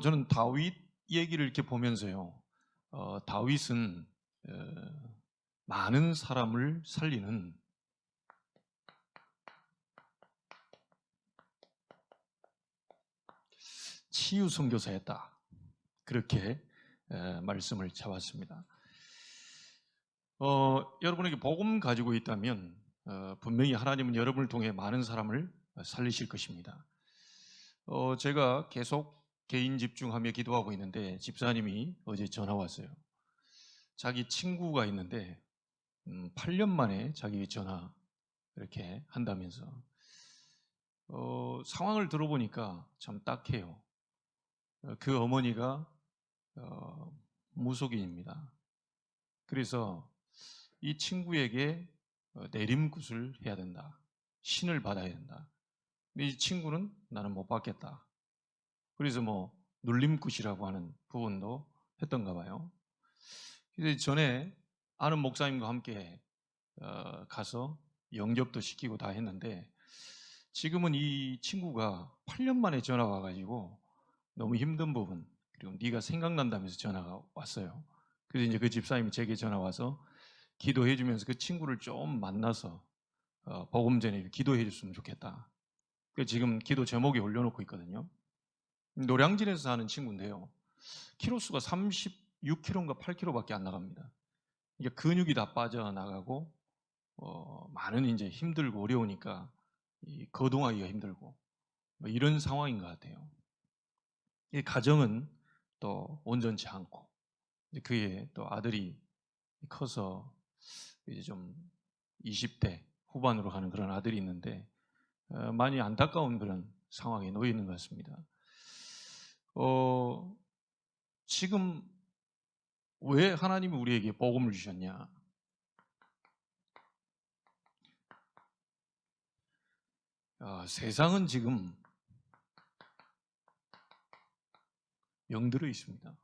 저는 다윗 얘기를 이렇게 보면서요. 다윗은 많은 사람을 살리는 치유 선교사였다. 그렇게 말씀을 잡았습니다. 여러분에게 복음 가지고 있다면 분명히 하나님은 여러분을 통해 많은 사람을 살리실 것입니다. 제가 계속 개인 집중하며 기도하고 있는데 집사님이 어제 전화 왔어요. 자기 친구가 있는데 8년 만에 자기 전화 이렇게 한다면서 상황을 들어보니까 참 딱해요. 그 어머니가 무속인입니다. 그래서 이 친구에게 내림굿을 해야 된다. 신을 받아야 된다. 근데 이 친구는 나는 못 받겠다. 그래서 눌림굿이라고 하는 부분도 했던가 봐요. 그래서 전에 아는 목사님과 함께 가서 영접도 시키고 다 했는데 지금은 이 친구가 8년 만에 전화가 와가지고 너무 힘든 부분 그리고 네가 생각난다면서 전화가 왔어요. 그래서 이제 그 집사님이 제게 전화 와서 기도해 주면서 그 친구를 좀 만나서 복음 전에 기도해 줬으면 좋겠다. 그래서 지금 기도 제목에 올려놓고 있거든요. 노량진에서 사는 친구인데요. 키로수가 36kg인가 8kg밖에 안 나갑니다. 이게 근육이 다 빠져나가고 많은 이제 힘들고 어려우니까 거동하기가 힘들고 이런 상황인 것 같아요. 이 가정은 또 온전치 않고 그의 또 아들이 커서 이제 좀 20대 후반으로 가는 그런 아들이 있는데 많이 안타까운 그런 상황에 놓여 있는 것 같습니다. 지금 왜 하나님이 우리에게 복음을 주셨냐? 세상은 지금 병들어 있습니다.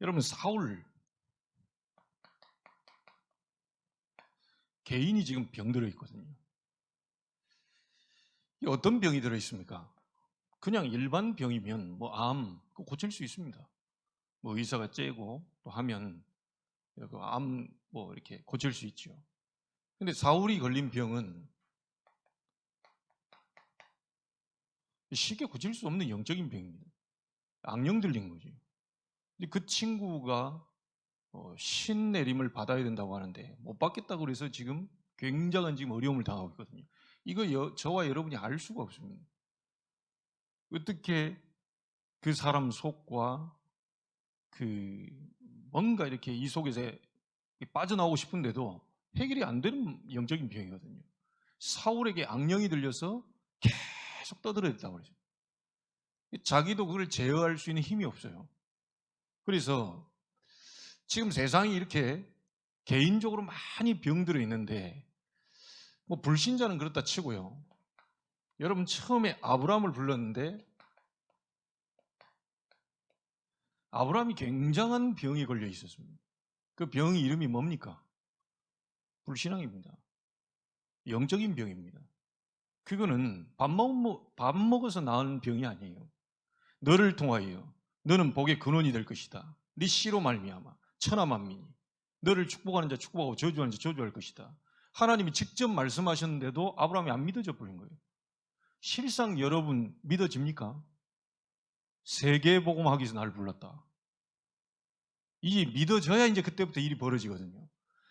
여러분 사울 개인이 지금 병들어 있거든요. 어떤 병이 들어 있습니까? 그냥 일반 병이면 암 고칠 수 있습니다. 의사가 째고 또 하면 암 이렇게 고칠 수 있죠. 근데 사울이 걸린 병은 쉽게 고칠 수 없는 영적인 병입니다. 악령 들린 거죠. 근데 그 친구가 신내림을 받아야 된다고 하는데 못 받겠다고 그래서 지금 굉장한 지금 어려움을 당하고 있거든요. 이거 저와 여러분이 알 수가 없습니다. 어떻게 그 사람 속과 뭔가 이렇게 이 속에서 빠져나오고 싶은데도 해결이 안 되는 영적인 병이거든요. 사울에게 악령이 들려서 계속 떠들어댔다고 그러죠. 자기도 그걸 제어할 수 있는 힘이 없어요. 그래서 지금 세상이 이렇게 개인적으로 많이 병들어 있는데 불신자는 그렇다 치고요. 여러분 처음에 아브라함을 불렀는데 아브라함이 굉장한 병이 걸려 있었습니다. 그 병의 이름이 뭡니까? 불신앙입니다. 영적인 병입니다. 그거는 밥 먹어서 나은 병이 아니에요. 너를 통하여 너는 복의 근원이 될 것이다. 네 씨로 말미암아 천하만민이 너를 축복하는 자 축복하고 저주하는 자 저주할 것이다. 하나님이 직접 말씀하셨는데도 아브라함이 안 믿어져 버린 거예요. 실상 여러분 믿어집니까? 세계복음 하기 위해서 나를 불렀다. 이게 믿어져야 이제 그때부터 일이 벌어지거든요.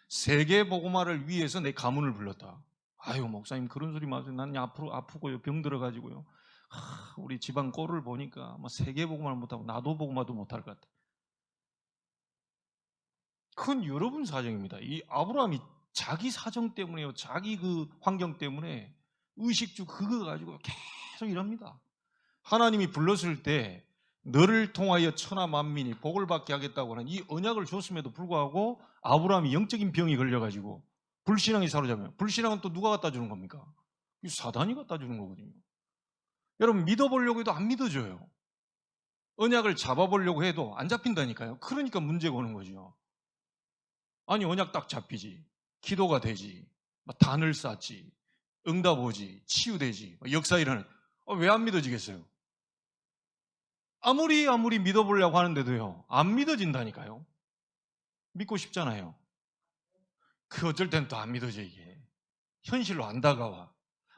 세계복음화를 위해서 내 가문을 불렀다. 아유 목사님 그런 소리 마세요. 난 앞으로 아프고요 병 들어가지고요. 우리 집안 꼴을 보니까 세계복음화를 못하고 나도 복음화도 못할 것 같다. 그건 여러분 사정입니다. 이 아브라함이 자기 사정 때문에요. 자기 그 환경 때문에 의식주 그거 가지고 계속 이럽니다. 하나님이 불렀을 때 너를 통하여 천하 만민이 복을 받게 하겠다고 하는 이 언약을 줬음에도 불구하고 아브라함이 영적인 병이 걸려가지고 불신앙이 사로잡혀요. 불신앙은 또 누가 갖다 주는 겁니까? 사단이 갖다 주는 거거든요. 여러분 믿어보려고 해도 안 믿어져요. 언약을 잡아보려고 해도 안 잡힌다니까요. 그러니까 문제가 오는 거죠. 아니 언약 딱 잡히지, 기도가 되지, 단을 쌓지, 응답 오지, 치유되지, 역사 일어나는. 왜 안 믿어지겠어요? 아무리 믿어보려고 하는데도요, 안 믿어진다니까요. 믿고 싶잖아요. 그 어쩔 땐 또 안 믿어져, 이게. 현실로 안 다가와.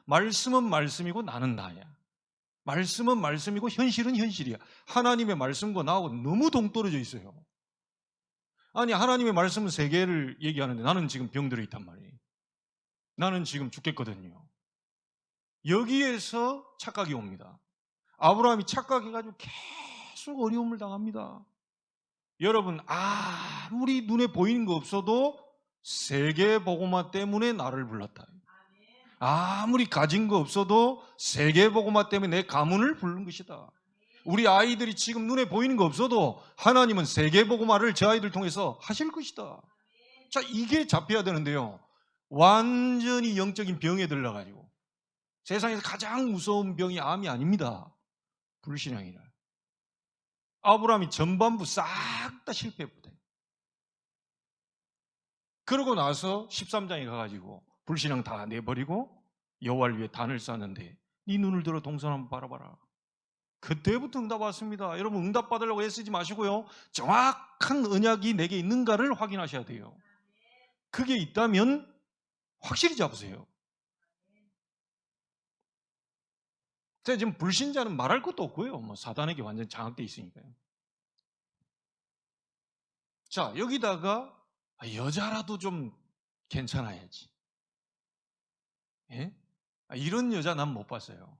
말씀은 말씀이고 나는 나야. 말씀은 말씀이고 현실은 현실이야. 하나님의 말씀과 나하고 너무 동떨어져 있어요. 아니, 하나님의 말씀은 세계를 얘기하는데 나는 지금 병들어 있단 말이에요. 나는 지금 죽겠거든요. 여기에서 착각이 옵니다. 아브라함이 착각해가지고 계속 어려움을 당합니다. 여러분, 아무리 눈에 보이는 거 없어도 세계복음화 때문에 나를 불렀다. 아무리 가진 거 없어도 세계복음화 때문에 내 가문을 부른 것이다. 우리 아이들이 지금 눈에 보이는 거 없어도 하나님은 세계복음화를 저 아이들 통해서 하실 것이다. 자, 이게 잡혀야 되는데요, 완전히 영적인 병에 들러가지고, 세상에서 가장 무서운 병이 암이 아닙니다. 불신앙이라. 아브라함이 전반부 싹 다 실패했거든요. 그러고 나서 13장에 가가지고 불신앙 다 내버리고 여호와를 위해 단을 쌓는데 네 눈을 들어 동산 한번 바라봐라. 그때부터 응답 왔습니다. 여러분, 응답 받으려고 애쓰지 마시고요, 정확한 언약이 내게 있는가를 확인하셔야 돼요. 그게 있다면 확실히 잡으세요. 제가 지금 불신자는 말할 것도 없고요, 뭐 사단에게 완전 장악되어 있으니까요. 자, 여기다가 여자라도 좀 괜찮아야지. 예? 이런 여자 난 못 봤어요.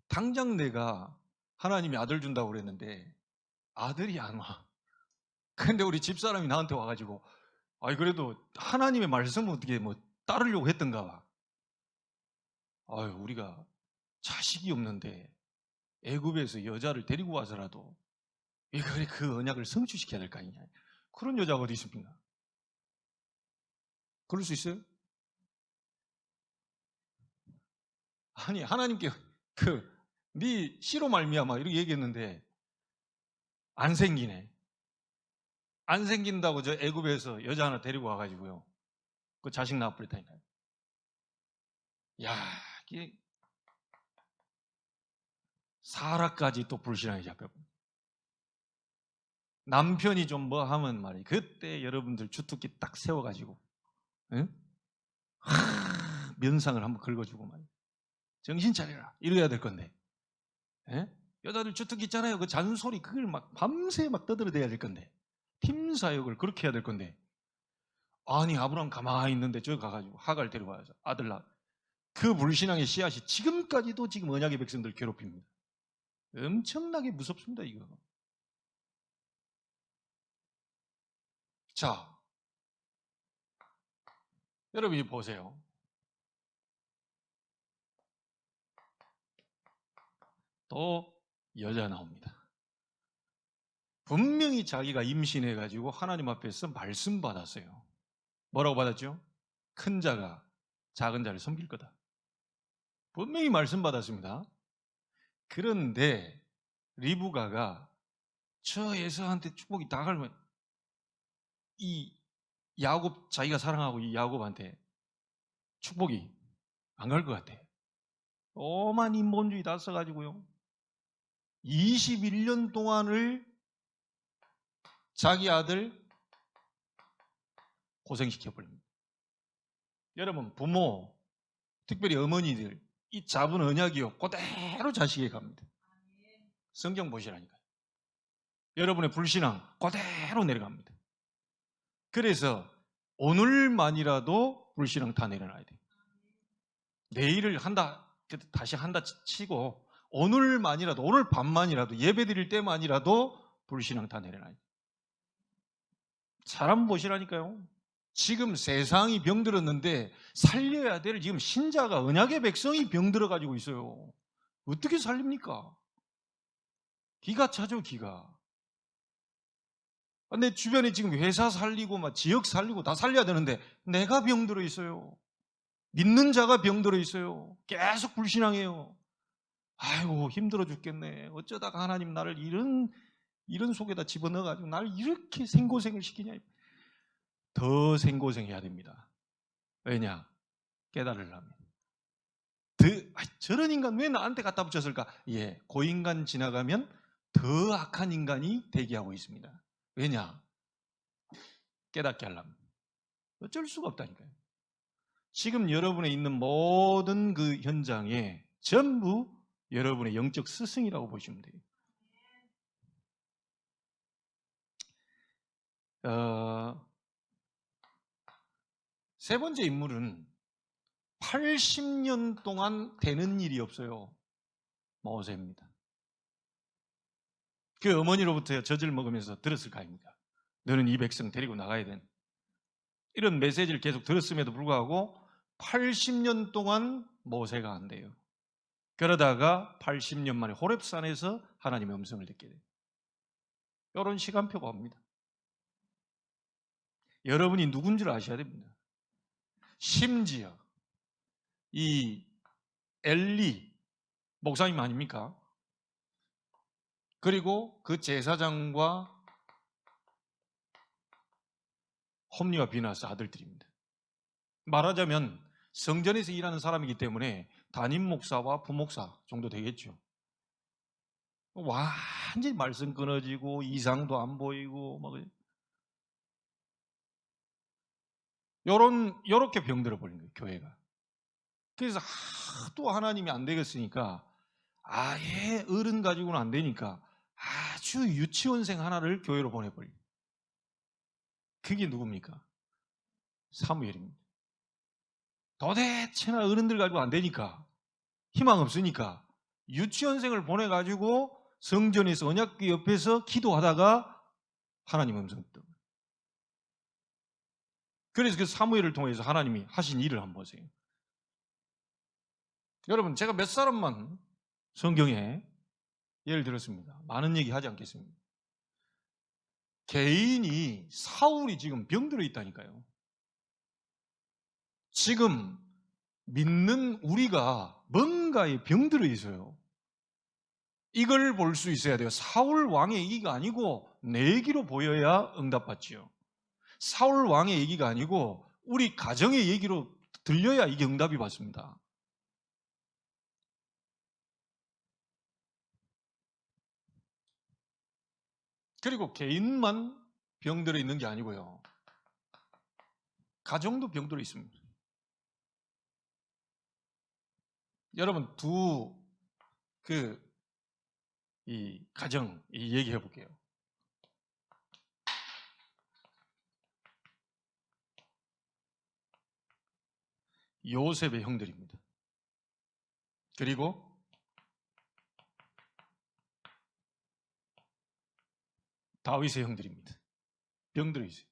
당장 내가 하나님이 아들 준다고 그랬는데 아들이 안 와. 근데 우리 집사람이 나한테 와가지고, 그래도 하나님의 말씀을 어떻게 뭐 따르려고 했던가 봐. 우리가 자식이 없는데 애굽에서 여자를 데리고 와서라도 그래, 그 언약을 성취시켜야 될 거 아니냐. 그런 여자가 어디 있습니까? 그럴 수 있어요? 아니, 하나님께 네 씨로 말미암아 이렇게 얘기했는데 안 생기네. 안 생긴다고 저 애굽에서 여자 하나 데리고 와가지고요, 그 자식 낳아버렸다니까요. 야, 이게 사라까지 또 불신앙이 잡혔고, 남편이 좀 뭐 하면 말이에요, 그때 여러분들 주특기 딱 세워가지고, 응? 면상을 한번 긁어주고 말이에요. 정신 차려라 이래야 될 건데, 여자들 주특기 있잖아요. 그 잔소리 그걸 막 밤새 막 떠들어대야 될 건데, 팀 사역을 그렇게 해야 될 건데, 아니, 아브라함 가만히 있는데 저 가가지고 하갈 데려와서 아들 낳아. 그 불신앙의 씨앗이 지금까지도 지금 언약의 백성들 괴롭힙니다. 엄청나게 무섭습니다, 이거. 자, 여러분이 보세요. 또 여자 나옵니다. 분명히 자기가 임신해가지고 하나님 앞에서 말씀 받았어요. 뭐라고 받았죠? 큰 자가 작은 자를 섬길 거다. 분명히 말씀 받았습니다. 그런데 리브가가 저 에서한테 축복이 다 가면 이 야곱, 자기가 사랑하고 이 야곱한테 축복이 안 갈 것 같아. 오만 인본주의 다 써가지고요, 21년 동안을 자기 아들 고생시켜버립니다. 여러분, 부모, 특별히 어머니들, 이 잡은 언약이요, 그대로 자식에게 갑니다. 성경 보시라니까요. 여러분의 불신앙 그대로 내려갑니다. 그래서 오늘만이라도 불신앙 다 내려놔야 돼요. 내일을 한다, 다시 한다 치고 오늘만이라도, 오늘 밤만이라도, 예배 드릴 때만이라도 불신앙 다 내려놔야 돼요. 사람 보시라니까요. 지금 세상이 병들었는데 살려야 될 지금 신자가, 언약의 백성이 병들어가지고 있어요. 어떻게 살립니까? 기가 차죠, 기가. 내 주변에 지금 회사 살리고 막 지역 살리고 다 살려야 되는데 내가 병들어 있어요. 믿는 자가 병들어 있어요. 계속 불신앙해요. 아이고, 힘들어 죽겠네. 어쩌다가 하나님 나를 이런 속에다 집어넣어가지고 나를 이렇게 생고생을 시키냐. 더 생고생해야 됩니다. 왜냐? 깨달으려면. 저런 인간 왜 나한테 갖다 붙였을까? 예, 그 인간 지나가면 더 악한 인간이 대기하고 있습니다. 왜냐? 깨닫게 하려면. 어쩔 수가 없다니까요. 지금 여러분의 있는 모든 그 현장에 전부 여러분의 영적 스승이라고 보시면 돼요. 세 번째 인물은 80년 동안 되는 일이 없어요. 모세입니다. 그 어머니로부터 젖을 먹으면서 들었을 거 아닙니까? 너는 이 백성 데리고 나가야 된. 이런 메시지를 계속 들었음에도 불구하고 80년 동안 모세가 안 돼요. 그러다가 80년 만에 호렙산에서 하나님의 음성을 듣게 돼요. 이런 시간표가 옵니다. 여러분이 누군지를 아셔야 됩니다. 심지어 이 엘리 목사님 아닙니까? 그리고 그 제사장과 홈리와 비나스 아들들입니다. 말하자면 성전에서 일하는 사람이기 때문에 담임 목사와 부목사 정도 되겠죠. 완전히 말씀 끊어지고 이상도 안 보이고 막 요렇게 병들어 버린 거예요, 교회가. 그래서 하도 하나님이 안 되겠으니까 아예 어른 가지고는 안 되니까 아주 유치원생 하나를 교회로 보내버려요. 그게 누굽니까? 사무엘입니다. 도대체나 어른들 가지고 안 되니까 희망 없으니까 유치원생을 보내가지고 성전에서 언약궤 옆에서 기도하다가 하나님 음성 듣고. 그래서 그 사무엘을 통해서 하나님이 하신 일을 한번 보세요. 여러분, 제가 몇 사람만 성경에 예를 들었습니다. 많은 얘기 하지 않겠습니다. 개인이 사울이 지금 병들어 있다니까요. 지금 믿는 우리가 뭔가에 병들어 있어요. 이걸 볼 수 있어야 돼요. 사울 왕의 얘기가 아니고 내 얘기로 보여야 응답받지요. 사울 왕의 얘기가 아니고 우리 가정의 얘기로 들려야 이게 응답이 받습니다. 그리고 개인만 병들어 있는 게 아니고요. 가정도 병들어 있습니다. 여러분 이 가정 얘기해 볼게요. 요셉의 형들입니다. 그리고 다윗의 형들입니다. 병들어 있어요.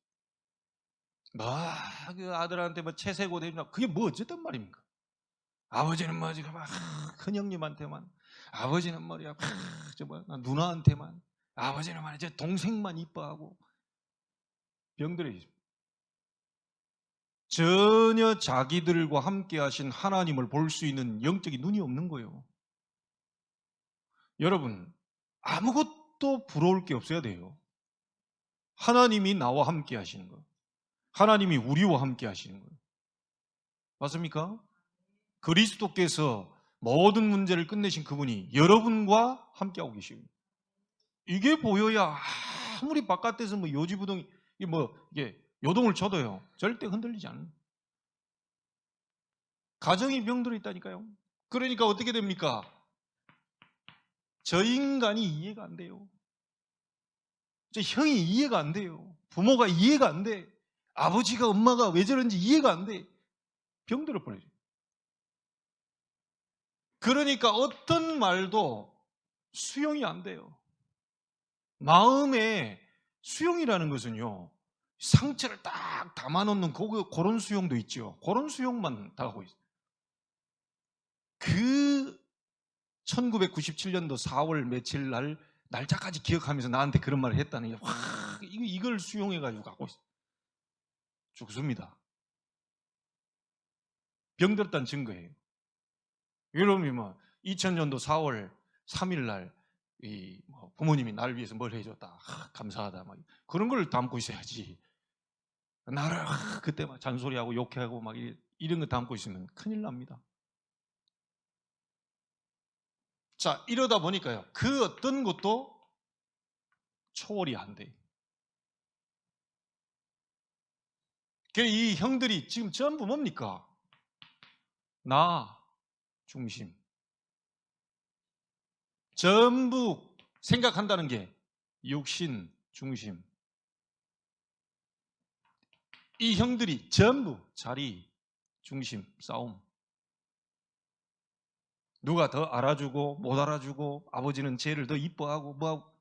그 아들한테 채세고 대나 그게 뭐 어쨌단 말입니까? 아버지는 큰 형님한테만, 아버지는 누나한테만, 아버지는 말이야 동생만 이뻐하고 병들어 있어요. 전혀 자기들과 함께 하신 하나님을 볼 수 있는 영적인 눈이 없는 거예요. 여러분, 아무것도 부러울 게 없어야 돼요. 하나님이 나와 함께 하시는 거, 하나님이 우리와 함께 하시는 거예요. 맞습니까? 그리스도께서 모든 문제를 끝내신 그분이 여러분과 함께하고 계시고, 이게 보여야 아무리 바깥에서 요지부동이 이게 요동을 쳐도요 절대 흔들리지 않아요. 가정이 병들어 있다니까요. 그러니까 어떻게 됩니까? 저 인간이 이해가 안 돼요. 저 형이 이해가 안 돼요. 부모가 이해가 안 돼. 아버지가 엄마가 왜 저런지 이해가 안 돼. 병들어 버려요. 그러니까 어떤 말도 수용이 안 돼요. 마음에 수용이라는 것은요, 상처를 딱 담아놓는 그런 수용도 있죠. 그런 수용만 당하고 있어요. 그 1997년도 4월 며칠 날 날짜까지 기억하면서 나한테 그런 말을 했다는 게 이걸 수용해가지고 갖고 있어요. 죽습니다. 병들었다는 증거예요. 여러분이 2000년도 4월 3일 날 부모님이 나를 위해서 뭘 해줬다, 감사하다, 그런 걸 담고 있어야지. 나를 그때 잔소리하고 욕하고 이런 거 담고 있으면 큰일 납니다. 자, 이러다 보니까요, 그 어떤 것도 초월이 안 돼요. 이 형들이 지금 전부 뭡니까? 나 중심. 전부 생각한다는 게 육신 중심. 이 형들이 전부 자리 중심 싸움. 누가 더 알아주고 못 알아주고, 아버지는 쟤를 더 이뻐하고 뭐하고,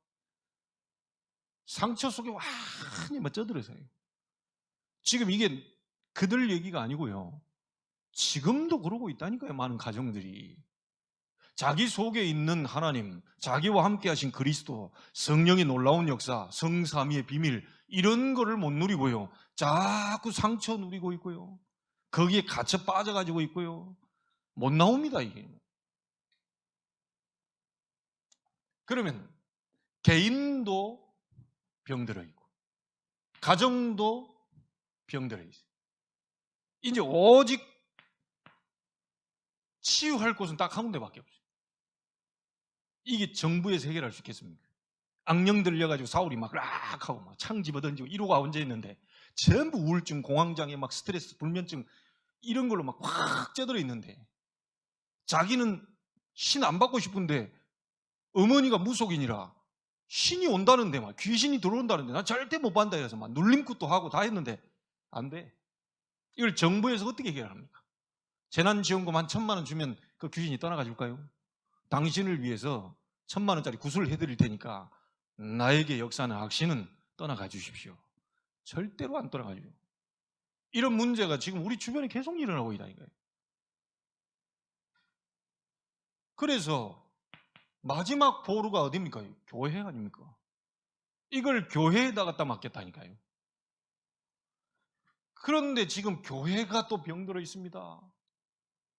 상처 속에 완전히 쪄들어서요. 지금 이게 그들 얘기가 아니고요, 지금도 그러고 있다니까요. 많은 가정들이 자기 속에 있는 하나님, 자기와 함께 하신 그리스도, 성령의 놀라운 역사, 성삼위의 비밀, 이런 거를 못 누리고요, 자꾸 상처 누리고 있고요, 거기에 갇혀 빠져가지고 있고요, 못 나옵니다. 이게. 그러면 개인도 병들어 있고 가정도 병들어 있어요. 이제 오직 치유할 곳은 딱 한 군데밖에 없어요. 이게 정부에서 해결할 수 있겠습니까? 악령 들려가지고 사울이 막 락 하고 막 창 집어던지고 이러고 언제 있는데, 전부 우울증, 공황장애, 막 스트레스, 불면증 이런 걸로 막 확 쪄들어 있는데, 자기는 신 안 받고 싶은데 어머니가 무속인이라 신이 온다는데, 막 귀신이 들어온다는데 난 절대 못 받는다 해서 막 눌림굿도 하고 다 했는데 안 돼. 이걸 정부에서 어떻게 해결합니까? 재난지원금 한 1,000만 원 주면 그 귀신이 떠나가 줄까요? 당신을 위해서 1,000만 원짜리 구슬을 해드릴 테니까 나에게 역사는 악신은 떠나가 주십시오. 절대로 안 떠나가죠. 이런 문제가 지금 우리 주변에 계속 일어나고 있다니까요. 그래서 마지막 보루가 어디입니까? 교회 아닙니까? 이걸 교회에다 갖다 맡겼다니까요. 그런데 지금 교회가 또 병들어 있습니다.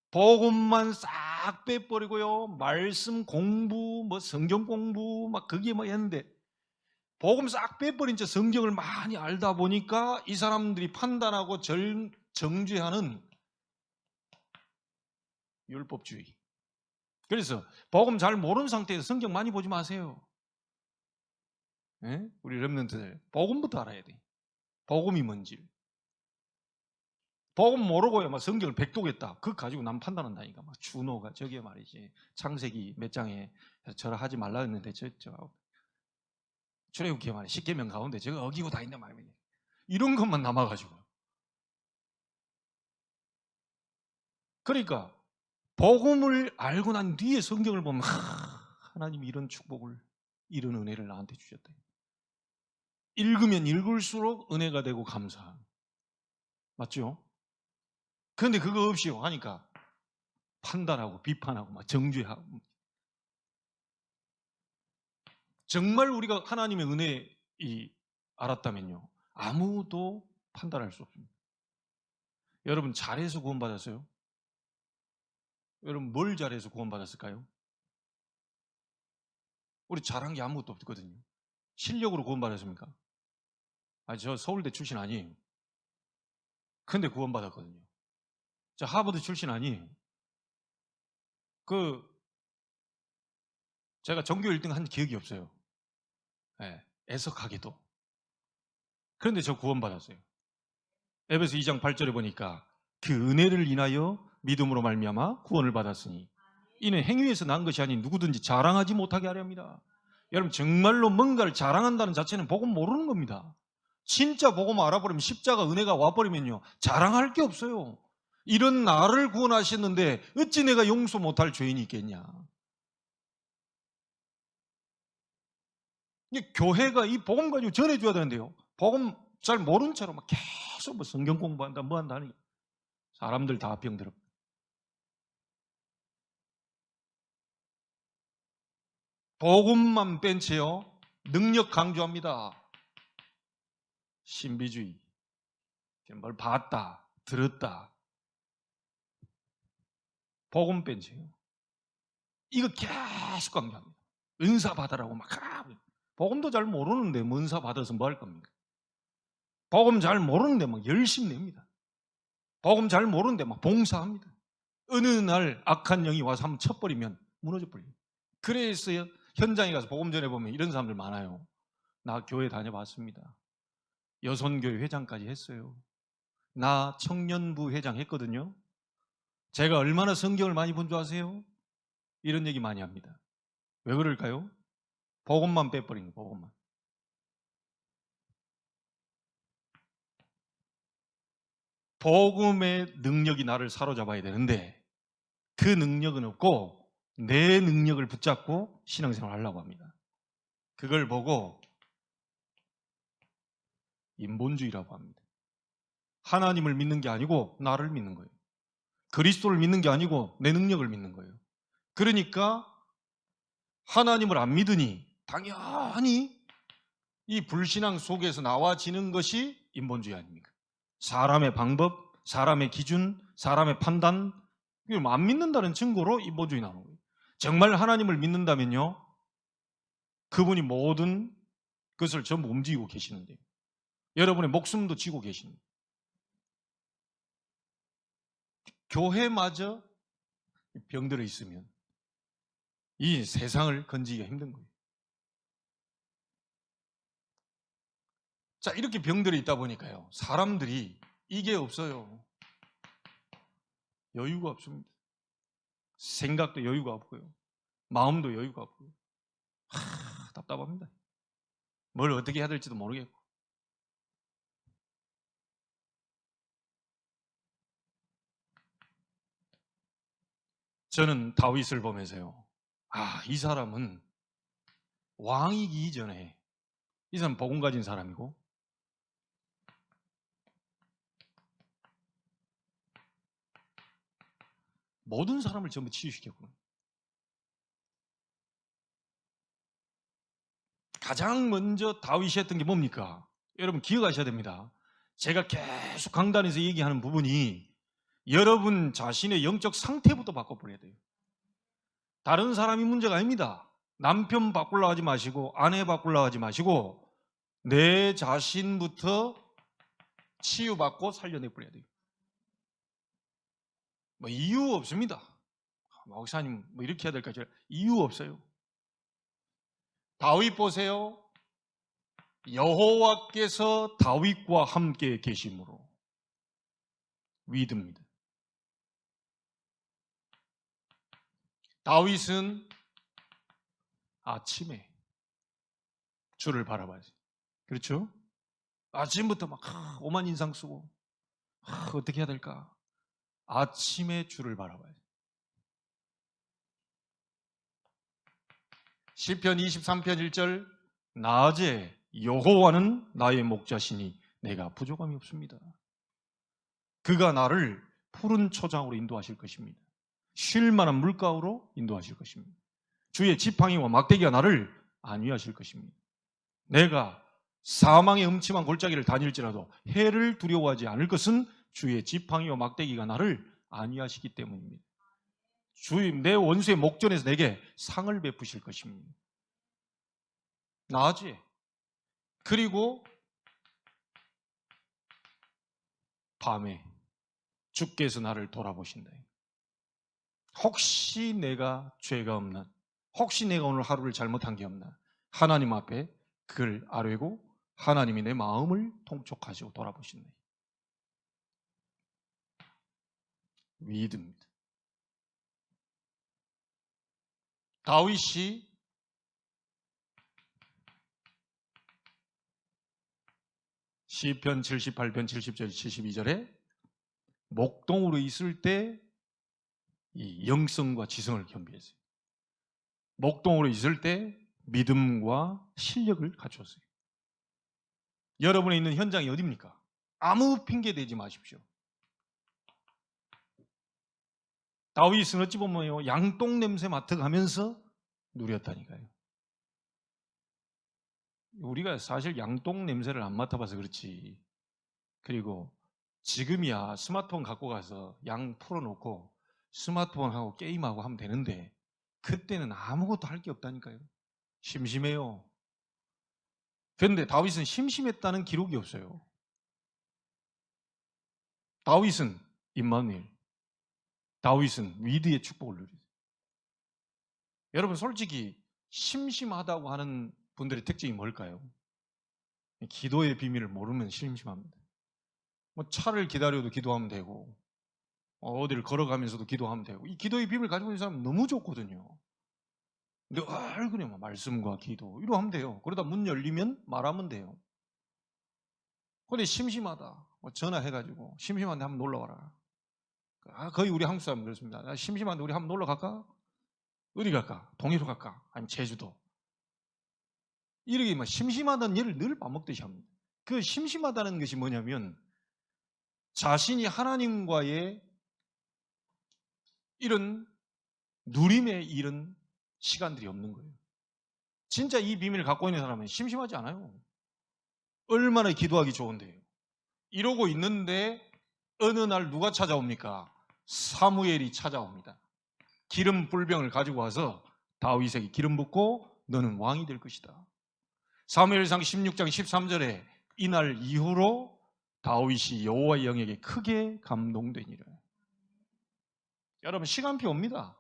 복음만 싹 빼버리고요, 말씀 공부, 뭐 성경 공부, 막 그게 뭐 했는데, 복음 싹 빼버린 채 성경을 많이 알다 보니까 이 사람들이 판단하고 정죄하는 율법주의. 그래서 복음 잘 모르는 상태에서 성경 많이 보지 마세요. 네? 우리 렘넌트들 복음부터 알아야 돼. 복음이 뭔지. 복음 모르고요, 막 성경을 백독했다, 그거 가지고 남 판단한다니까. 막 준호가 저게 말이지, 창세기 몇 장에 저라 하지 말라 했는데 저 출애굽기 말이야 10계명 가운데 저거 어기고 다닌단 말이에요. 이런 것만 남아가지고. 그러니까 복음을 알고 난 뒤에 성경을 보면 하나님이 이런 축복을, 이런 은혜를 나한테 주셨다. 읽으면 읽을수록 은혜가 되고 감사한. 맞죠? 그런데 그거 없이 하니까 판단하고 비판하고 막 정죄하고. 정말 우리가 하나님의 은혜 알았다면요, 아무도 판단할 수 없습니다. 여러분 잘해서 구원받았어요? 여러분 뭘 잘해서 구원받았을까요? 우리 잘한 게 아무것도 없거든요. 실력으로 구원받았습니까? 아니, 저 서울대 출신 아니에요. 근데 구원받았거든요. 저 하버드 출신 아니에요. 제가 전교 1등 한 기억이 없어요. 네, 애석하게도. 그런데 저 구원받았어요. 에베소 2장 8절에 보니까 그 은혜를 인하여 믿음으로 말미암아 구원을 받았으니 이는 행위에서 난 것이 아닌 누구든지 자랑하지 못하게 하려 합니다. 여러분 정말로 뭔가를 자랑한다는 자체는 복음 모르는 겁니다. 진짜 복음 알아버리면, 십자가 은혜가 와버리면요, 자랑할 게 없어요. 이런 나를 구원하셨는데 어찌 내가 용서 못할 죄인이 있겠냐. 교회가 이 복음 가지고 전해줘야 되는데요, 복음 잘 모른 채로 막 계속 뭐 성경 공부한다 뭐 한다 하니 사람들 다 병들어. 복음만 뺀 채요, 능력 강조합니다. 신비주의. 뭘 봤다 들었다. 복음 뺀 채요, 이거 계속 강조합니다. 은사 받으라고 막 복음도 잘 모르는데 뭐 은사 받아서 뭐 할 겁니까? 복음 잘 모르는데 막 열심히 냅니다. 복음 잘 모르는데 막 봉사합니다. 어느 날 악한 영이 와서 한번 쳐버리면 무너져 버려요. 그래서 현장에 가서 복음 전해보면 이런 사람들 많아요. 나 교회 다녀봤습니다. 여손교회 회장까지 했어요. 나 청년부 회장 했거든요. 제가 얼마나 성경을 많이 본 줄 아세요? 이런 얘기 많이 합니다. 왜 그럴까요? 복음만 빼버린 거예요. 복음만. 복음의 능력이 나를 사로잡아야 되는데 그 능력은 없고 내 능력을 붙잡고 신앙생활을 하려고 합니다. 그걸 보고 인본주의라고 합니다. 하나님을 믿는 게 아니고 나를 믿는 거예요. 그리스도를 믿는 게 아니고 내 능력을 믿는 거예요. 그러니까 하나님을 안 믿으니 당연히 이 불신앙 속에서 나와지는 것이 인본주의 아닙니까? 사람의 방법, 사람의 기준, 사람의 판단, 안 믿는다는 증거로 인본주의 나오는 거예요. 정말 하나님을 믿는다면요, 그분이 모든 것을 전부 움직이고 계시는데 여러분의 목숨도 쥐고 계십니다. 교회마저 병들어 있으면 이 세상을 건지기가 힘든 거예요. 자, 이렇게 병들어 있다 보니까요, 사람들이 이게 없어요. 여유가 없습니다. 생각도 여유가 없고요. 마음도 여유가 없고요. 답답합니다. 뭘 어떻게 해야 될지도 모르겠고. 저는 다윗을 보면서요, 이 사람은 왕이기 이전에 이 사람은 복음 가진 사람이고 모든 사람을 전부 치유시켰구나. 가장 먼저 다윗이 했던 게 뭡니까? 여러분 기억하셔야 됩니다. 제가 계속 강단에서 얘기하는 부분이 여러분 자신의 영적 상태부터 바꿔버려야 돼요. 다른 사람이 문제가 아닙니다. 남편 바꾸려고 하지 마시고 아내 바꾸려고 하지 마시고 내 자신부터 치유받고 살려내버려야 돼요. 뭐 이유 없습니다. 목사님 뭐 이렇게 해야 될까? 이유 없어요. 다윗 보세요. 여호와께서 다윗과 함께 계심으로 위드입니다. 다윗은 아침에 주를 바라봐야지. 그렇죠? 아침부터 막 오만 인상 쓰고 어떻게 해야 될까? 아침에 주를 바라봐야지. 시편 23편 1절 낮에 여호와는 나의 목자시니 내가 부족함이 없습니다. 그가 나를 푸른 초장으로 인도하실 것입니다. 쉴 만한 물가로 인도하실 것입니다. 주의 지팡이와 막대기가 나를 안위하실 것입니다. 내가 사망의 음침한 골짜기를 다닐지라도 해를 두려워하지 않을 것은 주의 지팡이와 막대기가 나를 안위하시기 때문입니다. 주님, 내 원수의 목전에서 내게 상을 베푸실 것입니다. 낮에. 그리고 밤에 주께서 나를 돌아보신다. 혹시 내가 죄가 없나? 혹시 내가 오늘 하루를 잘못한 게 없나? 하나님 앞에 그걸 아뢰고 하나님이 내 마음을 통촉하시고 돌아보신다. 위드입니다. 다윗이 시편 78편 70절 72절에 목동으로 있을 때 이 영성과 지성을 겸비했어요. 목동으로 있을 때 믿음과 실력을 갖췄어요. 여러분이 있는 현장이 어디입니까? 아무 핑계 대지 마십시오. 다윗은 어찌 보면 양똥 냄새 맡아가면서 누렸다니까요. 우리가 사실 양똥 냄새를 안 맡아봐서 그렇지. 그리고 지금이야 스마트폰 갖고 가서 양 풀어놓고 스마트폰하고 게임하고 하면 되는데 그때는 아무것도 할 게 없다니까요. 심심해요. 그런데 다윗은 심심했다는 기록이 없어요. 다윗은 임마누엘. 다윗은 위드의 축복을 누리죠. 여러분 솔직히 심심하다고 하는 분들의 특징이 뭘까요? 기도의 비밀을 모르면 심심합니다. 뭐 차를 기다려도 기도하면 되고 어디를 걸어가면서도 기도하면 되고 이 기도의 비밀을 가지고 있는 사람은 너무 좋거든요. 근데 그냥 말씀과 기도 이러 하면 돼요. 그러다 문 열리면 말하면 돼요. 근데 심심하다 전화해가지고 심심한데 한번 놀러 와라. 거의 우리 한국 사람은 그렇습니다. 심심한데 우리 한번 놀러 갈까? 어디 갈까? 동해로 갈까? 아니면 제주도. 이렇게 막 심심하다는 예를 늘 반복되시 합니다. 그 심심하다는 것이 뭐냐면 자신이 하나님과의 이런 누림의 이런 시간들이 없는 거예요. 진짜 이 비밀을 갖고 있는 사람은 심심하지 않아요. 얼마나 기도하기 좋은데요. 이러고 있는데 어느 날 누가 찾아옵니까? 사무엘이 찾아옵니다. 기름 뿔병을 가지고 와서 다윗에게 기름 붓고 너는 왕이 될 것이다. 사무엘상 16장 13절에 이날 이후로 다윗이 여호와의 영에게 크게 감동되니라. 여러분 시간표 옵니다.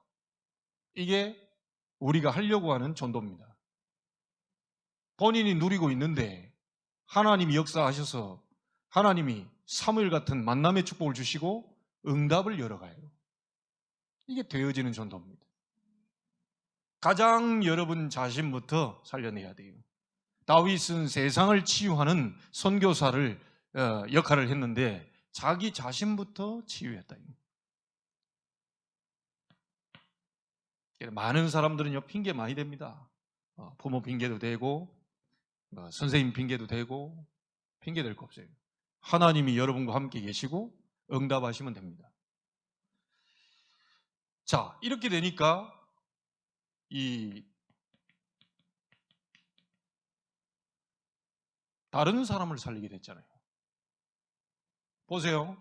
이게 우리가 하려고 하는 전도입니다. 본인이 누리고 있는데 하나님이 역사하셔서 하나님이 사무엘 같은 만남의 축복을 주시고 응답을 열어가요. 이게 되어지는 전도입니다. 가장 여러분 자신부터 살려내야 돼요. 다윗은 세상을 치유하는 선교사를 역할을 했는데 자기 자신부터 치유했다. 많은 사람들은요 핑계 많이 댑니다. 부모 핑계도 되고 선생님 핑계도 되고 핑계 될 거 없어요. 하나님이 여러분과 함께 계시고 응답하시면 됩니다. 자, 이렇게 되니까 이 다른 사람을 살리게 됐잖아요. 보세요.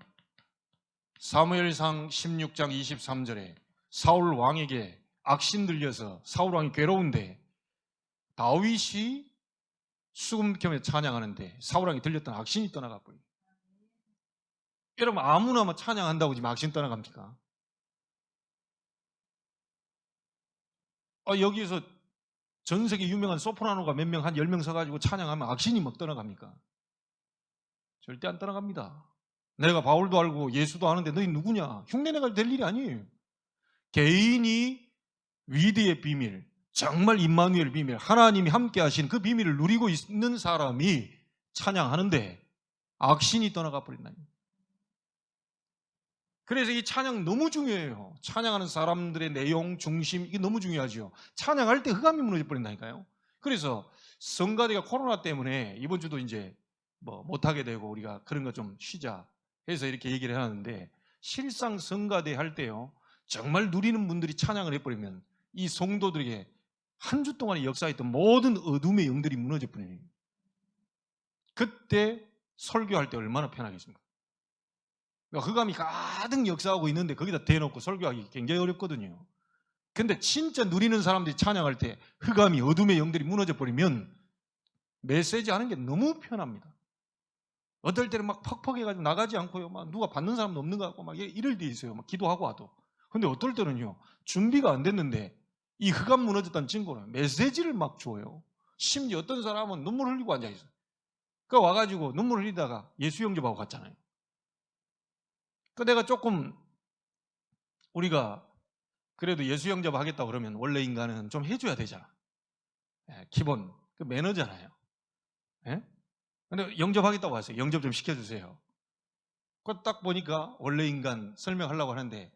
사무엘상 16장 23절에 사울 왕에게 악신 들려서 사울 왕이 괴로운데 다윗이 수금겸에 찬양하는데 사울 왕이 들렸던 악신이 떠나갔고요. 여러분 아무나 뭐 찬양한다고 지금 악신 떠나갑니까? 여기에서 전 세계 유명한 소프라노가 몇 명, 한 10명 서가지고 찬양하면 악신이 막 떠나갑니까? 절대 안 떠나갑니다. 내가 바울도 알고 예수도 아는데 너희 누구냐? 흉내내가지고 될 일이 아니에요. 개인이 위대의 비밀, 정말 임마누엘 비밀, 하나님이 함께 하신 그 비밀을 누리고 있는 사람이 찬양하는데 악신이 떠나가 버린다. 그래서 이 찬양 너무 중요해요. 찬양하는 사람들의 내용, 중심, 이게 너무 중요하죠. 찬양할 때 흑암이 무너져 버린다니까요. 그래서 성가대가 코로나 때문에 이번 주도 이제 못하게 되고 우리가 그런 거 좀 쉬자 해서 이렇게 얘기를 하는데 실상 성가대 할 때요. 정말 누리는 분들이 찬양을 해버리면 이 성도들에게 한 주 동안에 역사했던 모든 어둠의 영들이 무너져 버려요. 그때 설교할 때 얼마나 편하겠습니까? 그러니까 흑암이 가득 역사하고 있는데 거기다 대놓고 설교하기 굉장히 어렵거든요. 근데 진짜 누리는 사람들이 찬양할 때 흑암이 어둠의 영들이 무너져 버리면 메시지 하는 게 너무 편합니다. 어떨 때는 막 퍽퍽해가지고 나가지 않고요. 막 누가 받는 사람도 없는 것 같고 막 이럴 때 있어요. 막 기도하고 와도. 근데 어떨 때는요. 준비가 안 됐는데 이 흑암 무너졌다는 증거는 메시지를 막 줘요. 심지어 어떤 사람은 눈물 흘리고 앉아있어요. 그 와가지고 눈물 흘리다가 예수 영접하고 갔잖아요. 그 내가 조금 우리가 그래도 예수 영접하겠다 그러면 원래 인간은 좀 해줘야 되잖아. 기본 그 매너잖아요. 근데 영접하겠다고 왔어요. 영접 좀 시켜주세요. 그 딱 보니까 원래 인간 설명하려고 하는데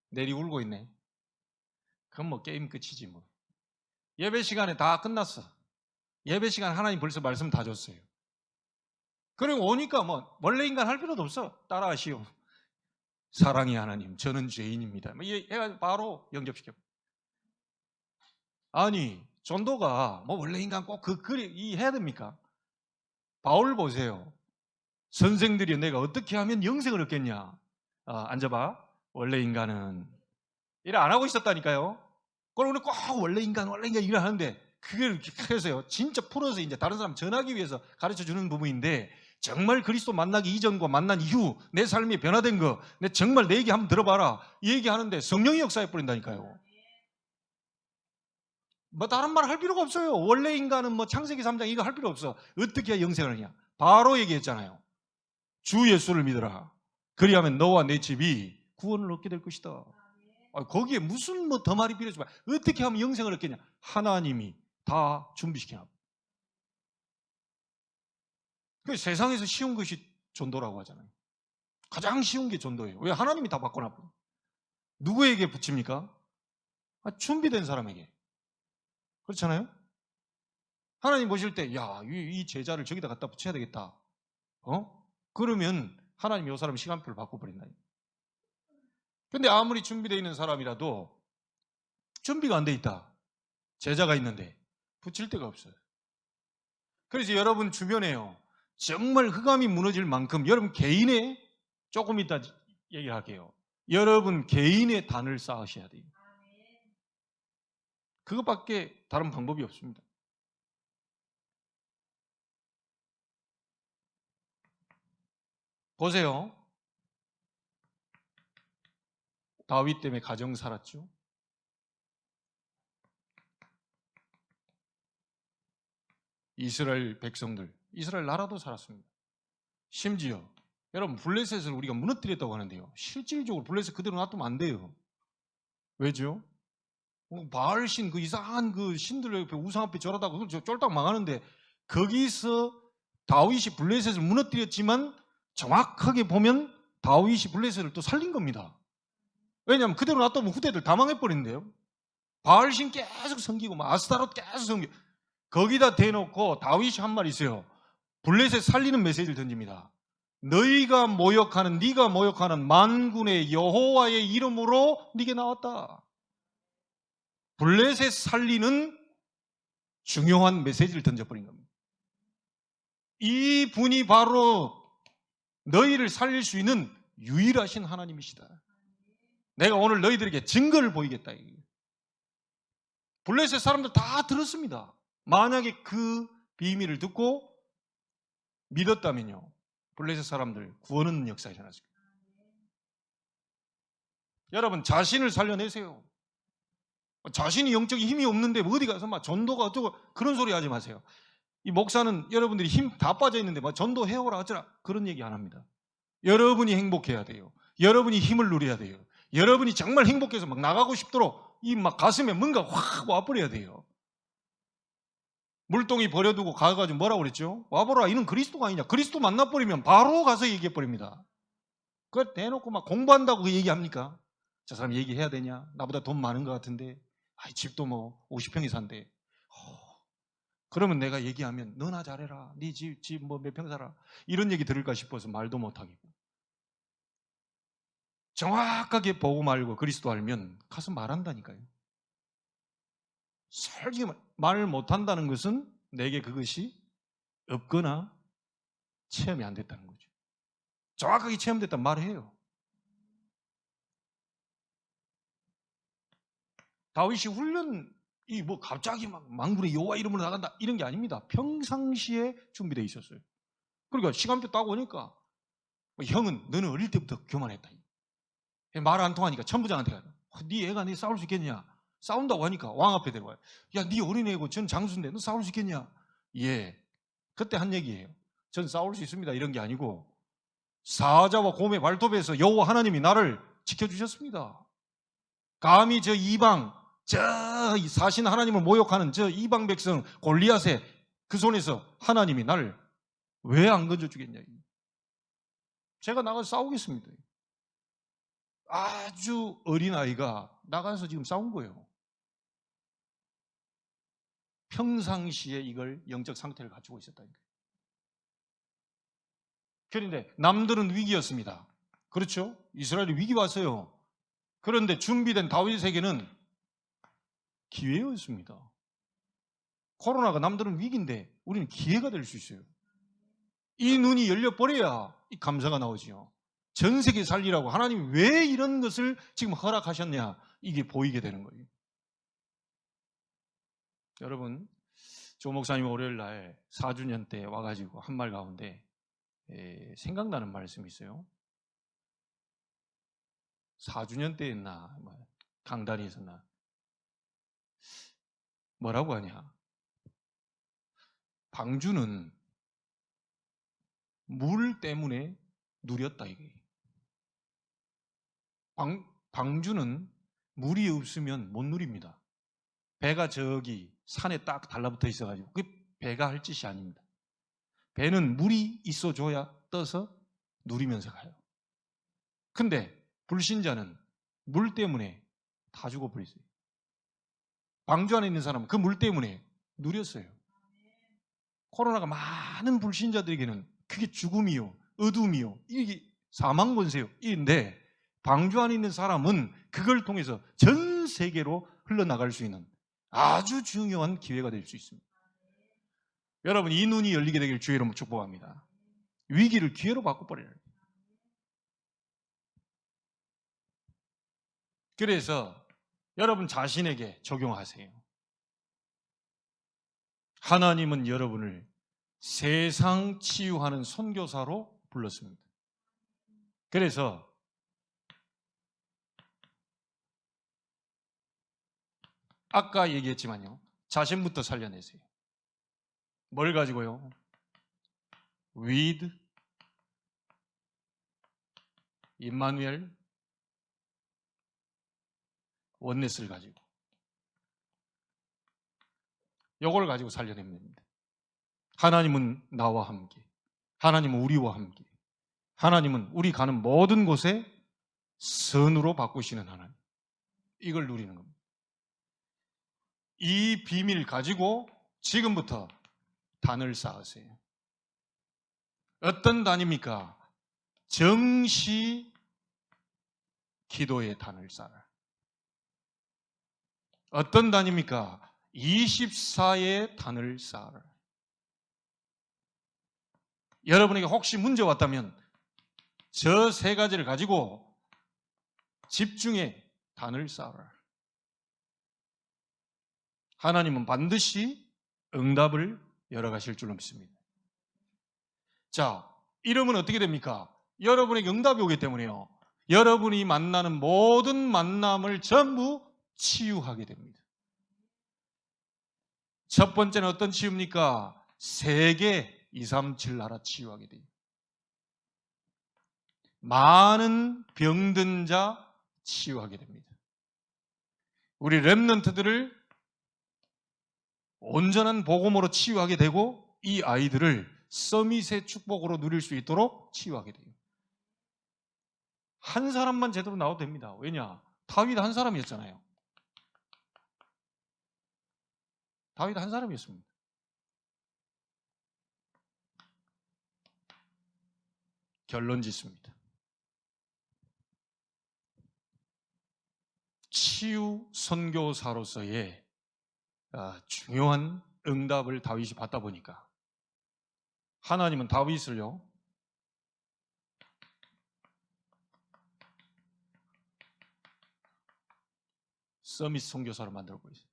내리 울고 있네. 그럼 뭐 게임 끝이지 뭐. 예배 시간에 다 끝났어. 예배 시간 하나님 벌써 말씀 다 줬어요. 그리고 오니까 뭐 원래 인간 할 필요도 없어. 따라하시오. 사랑의 하나님, 저는 죄인입니다. 해가지고 바로 영접시켜. 아니, 전도가 뭐 원래 인간 꼭 해야 됩니까? 바울 보세요. 선생들이 내가 어떻게 하면 영생을 얻겠냐? 앉아봐. 원래 인간은 일 안 하고 있었다니까요. 그걸 오늘 꼭 원래 인간 일을 하는데 그걸 이렇게 해서요. 진짜 풀어서 이제 다른 사람 전하기 위해서 가르쳐 주는 부분인데 정말 그리스도 만나기 이전과 만난 이후 내 삶이 변화된 거, 내 정말 내 얘기 한번 들어봐라. 이 얘기하는데 성령이 역사해 버린다니까요. 뭐 다른 말 할 필요가 없어요. 원래 인간은 뭐 창세기 3장 이거 할 필요 없어. 어떻게 해야 영생을 하냐. 바로 얘기했잖아요. 주 예수를 믿어라. 그리하면 너와 내 집이 구원을 얻게 될 것이다. 거기에 무슨 뭐 더 말이 필요하지 마. 어떻게 하면 영생을 얻겠냐. 하나님이 다 준비시키나. 그 세상에서 쉬운 것이 전도라고 하잖아요. 가장 쉬운 게 전도예요. 왜? 하나님이 다 바꿔놔. 누구에게 붙입니까? 준비된 사람에게. 그렇잖아요? 하나님 보실 때, 야, 이 제자를 저기다 갖다 붙여야 되겠다. 그러면 하나님 이 사람 시간표를 바꿔버린다. 근데 아무리 준비되어 있는 사람이라도 준비가 안 돼 있다. 제자가 있는데 붙일 데가 없어요. 그래서 여러분 주변에요. 정말 흑암이 무너질 만큼 여러분 개인의, 조금 이따 얘기할게요. 여러분 개인의 단을 쌓으셔야 돼요. 그것밖에 다른 방법이 없습니다. 보세요. 다윗 때문에 가정 살았죠. 이스라엘 백성들, 이스라엘 나라도 살았습니다. 심지어 여러분 블레셋을 우리가 무너뜨렸다고 하는데요. 실질적으로 블레셋 그대로 놔두면 안 돼요. 왜죠? 바알신 그 이상한 그 신들 옆에 우상 앞에 절하다가 그걸 쫄딱 망하는데 거기서 다윗이 블레셋을 무너뜨렸지만 정확하게 보면 다윗이 블레셋을 또 살린 겁니다. 왜냐하면 그대로 놔두면 후대들 다 망해버린대요. 바알신 계속 섬기고 막 아스타롯 계속 섬기고 거기다 대놓고 다윗이 한 말 있어요. 블레셋 살리는 메시지를 던집니다. 너희가 모욕하는, 네가 모욕하는 만군의 여호와의 이름으로 네게 나왔다. 블레셋 살리는 중요한 메시지를 던져버린 겁니다. 이 분이 바로 너희를 살릴 수 있는 유일하신 하나님이시다. 내가 오늘 너희들에게 증거를 보이겠다. 블레셋 사람들 다 들었습니다. 만약에 그 비밀을 듣고 믿었다면요, 블레셋 사람들 구원 얻는 역사에 일어났을 거예요. 여러분 자신을 살려내세요. 자신이 영적인 힘이 없는데 어디 가서 막 전도가 어쩌고 그런 소리 하지 마세요. 이 목사는 여러분들이 힘 다 빠져 있는데 막 전도해오라 어쩌라 그런 얘기 안 합니다. 여러분이 행복해야 돼요. 여러분이 힘을 누려야 돼요. 여러분이 정말 행복해서 막 나가고 싶도록 이 막 가슴에 뭔가 확 와버려야 돼요. 물동이 버려두고 가가지고 뭐라고 그랬죠? 와보라, 이는 그리스도가 아니냐. 그리스도 만나버리면 바로 가서 얘기해버립니다. 그걸 대놓고 막 공부한다고 그 얘기합니까? 저 사람 얘기해야 되냐? 나보다 돈 많은 것 같은데 집도 뭐 50평이 산대. 그러면 내가 얘기하면 너나 잘해라. 네 집 뭐 몇 평 살아. 이런 얘기 들을까 싶어서 말도 못하겠고. 정확하게 보고 말고 그리스도 알면 가서 말한다니까요. 솔직히 말 못한다는 것은 내게 그것이 없거나 체험이 안 됐다는 거죠. 정확하게 체험됐다면 말해요. 다윗이 훈련이 뭐 갑자기 막 만군의 여호와 이름으로 나간다 이런 게 아닙니다. 평상시에 준비되어 있었어요. 그러니까 시간표 따고 오니까 형은 너는 어릴 때부터 교만했다. 말 안 통하니까 천부장한테 가요. 네 애가 네 싸울 수 있겠냐? 싸운다고 하니까 왕 앞에 데려와요. 야, 네 어린애고 전 장수인데 너 싸울 수 있겠냐? 예. 그때 한 얘기예요. 전 싸울 수 있습니다. 이런 게 아니고 사자와 곰의 발톱에서 여호와 하나님이 나를 지켜주셨습니다. 감히 저 이방, 저 사신 하나님을 모욕하는 저 이방 백성 골리앗의 그 손에서 하나님이 나를 왜 안 건져주겠냐? 제가 나가서 싸우겠습니다. 아주 어린 아이가 나가서 지금 싸운 거예요. 평상시에 이걸 영적 상태를 갖추고 있었다니까요. 그런데 남들은 위기였습니다. 그렇죠? 이스라엘이 위기 왔어요. 그런데 준비된 다윗에게는 기회였습니다. 코로나가 남들은 위기인데 우리는 기회가 될 수 있어요. 이 눈이 열려버려야 이 감사가 나오지요. 전 세계 살리라고 하나님이 왜 이런 것을 지금 허락하셨냐, 이게 보이게 되는 거예요. 여러분, 조 목사님 월요일 날 4주년 때 와가지고 한 말 가운데 생각나는 말씀이 있어요. 4주년 때였나 강단에서나 뭐라고 하냐, 방주는 물 때문에 누렸다 이게. 방주는 물이 없으면 못 누립니다. 배가 저기 산에 딱 달라붙어 있어가지고 그 배가 할 짓이 아닙니다. 배는 물이 있어줘야 떠서 누리면서 가요. 근데 불신자는 물 때문에 다 죽어버렸어요. 방주 안에 있는 사람은 그 물 때문에 누렸어요. 코로나가 많은 불신자들에게는 그게 죽음이요, 어둠이요, 이게 사망 권세요. 인데 방주 안에 있는 사람은 그걸 통해서 전 세계로 흘러나갈 수 있는 아주 중요한 기회가 될 수 있습니다. 여러분, 이 눈이 열리게 되길 주의 이름으로 축복합니다. 위기를 기회로 바꿔버려요. 그래서 여러분 자신에게 적용하세요. 하나님은 여러분을 세상 치유하는 선교사로 불렀습니다. 그래서 아까 얘기했지만요, 자신부터 살려내세요. 뭘 가지고요? with 임마누엘 원네스를 가지고, 이걸 가지고 살려내면 됩니다. 하나님은 나와 함께, 하나님은 우리와 함께, 하나님은 우리 가는 모든 곳에 선으로 바꾸시는 하나님, 이걸 누리는 겁니다. 이 비밀 가지고 지금부터 단을 쌓으세요. 어떤 단입니까? 정시 기도의 단을 쌓아라. 어떤 단입니까? 24의 단을 쌓아라. 여러분에게 혹시 문제 왔다면 저 세 가지를 가지고 집중해 단을 쌓아라. 하나님은 반드시 응답을 열어가실 줄로 믿습니다. 자, 이러면 어떻게 됩니까? 여러분에게 응답이 오기 때문에요, 여러분이 만나는 모든 만남을 전부 치유하게 됩니다. 첫 번째는 어떤 치유입니까? 세계 237 나라 치유하게 돼요. 많은 병든 자 치유하게 됩니다. 우리 렘넌트들을 온전한 복음으로 치유하게 되고, 이 아이들을 서밋의 축복으로 누릴 수 있도록 치유하게 돼요. 한 사람만 제대로 나와도 됩니다. 왜냐? 다윗 한 사람이었잖아요. 다윗 한 사람이었습니다. 결론 짓습니다. 치유 선교사로서의 중요한 응답을 다윗이 받다 보니까 하나님은 다윗을요, 서밋 선교사로 만들어 버렸어요.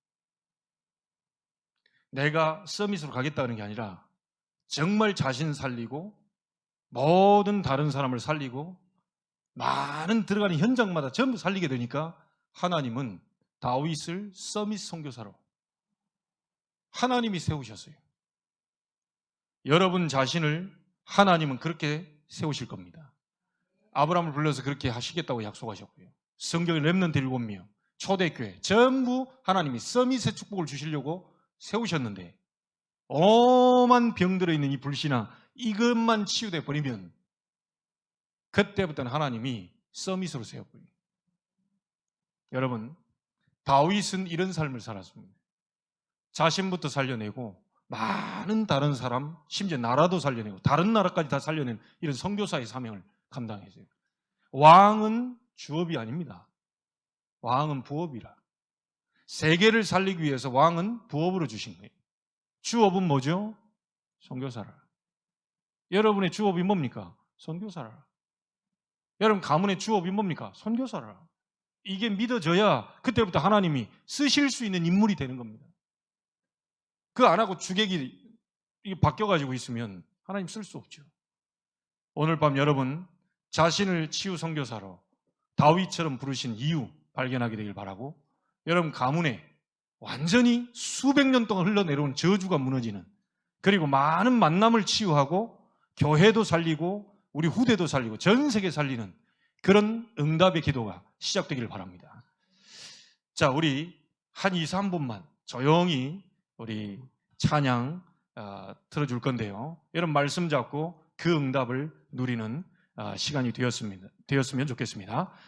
내가 서밋으로 가겠다는 게 아니라 정말 자신 살리고 모든 다른 사람을 살리고 많은 들어가는 현장마다 전부 살리게 되니까 하나님은 다윗을 서밋 선교사로 하나님이 세우셨어요. 여러분 자신을 하나님은 그렇게 세우실 겁니다. 아브라함을 불러서 그렇게 하시겠다고 약속하셨고요. 성경의 렘넌트 7명, 초대교회 전부 하나님이 서밋의 축복을 주시려고 세우셨는데, 오만 병들어 있는 이 불신앙, 이것만 치유돼 버리면 그때부터는 하나님이 서밋으로 세워버려요. 여러분, 다윗은 이런 삶을 살았습니다. 자신부터 살려내고 많은 다른 사람, 심지어 나라도 살려내고 다른 나라까지 다 살려낸 이런 선교사의 사명을 감당했어요. 왕은 주업이 아닙니다. 왕은 부업이라. 세계를 살리기 위해서 왕은 부업으로 주신 거예요. 주업은 뭐죠? 선교사라. 여러분의 주업이 뭡니까? 선교사라. 여러분 가문의 주업이 뭡니까? 선교사라. 이게 믿어져야 그때부터 하나님이 쓰실 수 있는 인물이 되는 겁니다. 그거 안 하고 주객이 바뀌어가지고 있으면 하나님 쓸 수 없죠. 오늘 밤 여러분 자신을 치유 선교사로 다윗처럼 부르신 이유 발견하게 되길 바라고, 여러분 가문에 완전히 수백 년 동안 흘러내려온 저주가 무너지는, 그리고 많은 만남을 치유하고 교회도 살리고 우리 후대도 살리고 전 세계 살리는 그런 응답의 기도가 시작되길 바랍니다. 자, 우리 한 2, 3분만 조용히 우리 찬양 틀어줄 건데요, 여러분 말씀 잡고 그 응답을 누리는 시간이 되었으면 좋겠습니다.